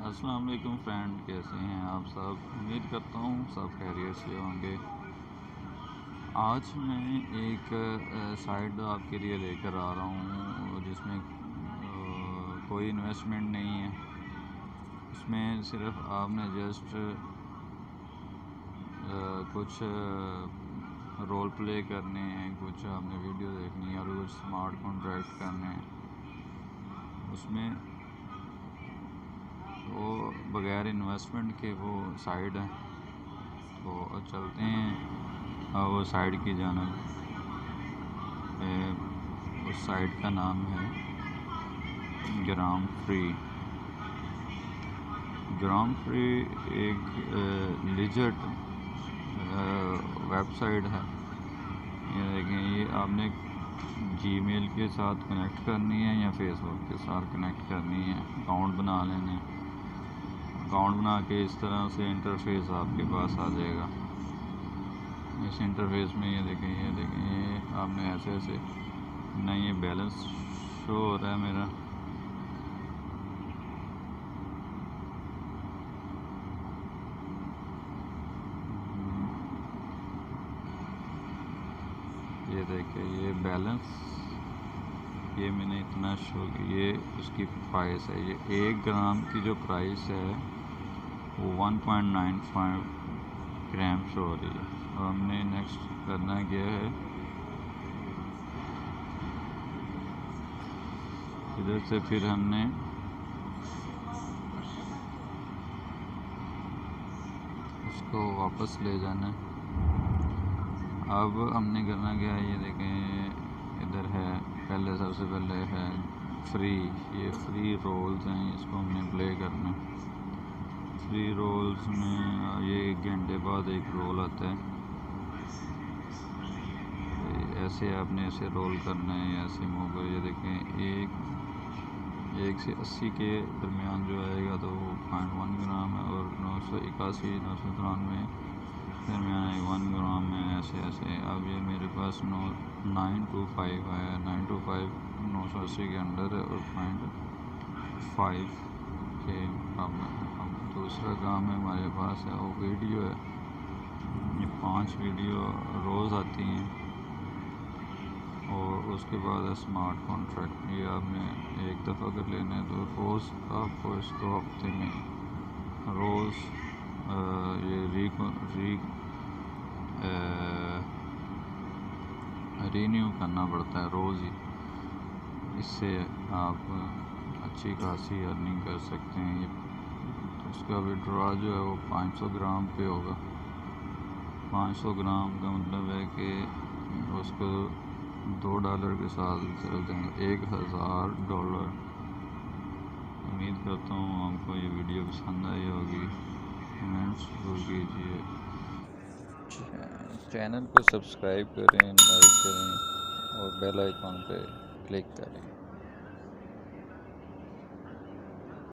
अस्सलाम वालेकुम फ्रेंड, कैसे हैं आप सब। उम्मीद करता हूँ सब खैरियत से होंगे। आज मैं एक साइट आपके लिए लेकर आ रहा हूँ जिसमें कोई इन्वेस्टमेंट नहीं है। इसमें सिर्फ आपने जस्ट कुछ रोल प्ले करने हैं, कुछ आपने वीडियो देखनी है और कुछ स्मार्ट कॉन्ट्रैक्ट करने हैं। उसमें वो बग़ैर इन्वेस्टमेंट के वो साइट है। तो चलते हैं वो साइट की जानब। उस साइट का नाम है ग्राम फ्री। एक लिजिट वेबसाइट है। ये देखें, ये आपने जीमेल के साथ कनेक्ट करनी है या फेसबुक के साथ कनेक्ट करनी है। अकाउंट बना लेना है। अकाउंट बना के इस तरह से इंटरफेस आपके पास आ जाएगा। इस इंटरफेस में ये देखें ये आपने ऐसे नहीं, ये बैलेंस शो हो रहा है मेरा। ये देखिए, ये बैलेंस, ये मैंने इतना शो, ये उसकी प्राइस है। ये 1 ग्राम की जो प्राइस है वो 1.95 ग्राम शो हो रही है। और हमने नेक्स्ट करना क्या है, इधर से फिर हमने उसको वापस ले जाना है। अब हमने करना क्या है, ये देखें इधर है, पहले सबसे पहले है फ्री। ये फ्री रोल्स हैं, इसको हमने प्ले करना है। फ्री रोल्स में ये 1 घंटे बाद एक रोल आता है। ऐसे आपने ऐसे रोल करना है, ऐसे मूव कर। ये देखें, एक से 80 के दरमियान जो आएगा तो वो 0.1 ग्राम है, और 981 993 दरमियान 1 ग्राम में ऐसे। अब ये मेरे पास 925 है। 925 980 के अंडर है और 0.5 के मुकाबले। अब दूसरा काम है हमारे पास है, वो वीडियो है। ये 5 वीडियो रोज़ आती हैं। और उसके बाद है स्मार्ट कॉन्ट्रैक्ट। ये आपने एक दफ़ा कर लेना है, तो रोज़ आपको इसको हफ्ते में रोज़ ये रीन्यू करना पड़ता है रोज़ ही। इससे आप अच्छी खासी अर्निंग कर सकते हैं। ये उसका विड्रॉ जो है वो 500 ग्राम पे होगा। 500 ग्राम का मतलब है कि उसको $2 के साथ चल देंगे, $1000। उम्मीद करता हूँ आपको ये वीडियो पसंद आई होगी। कमेंट्स जरूर कीजिए। चैनल को सब्सक्राइब करें, लाइक करें और बेल आइकॉन पे क्लिक करें।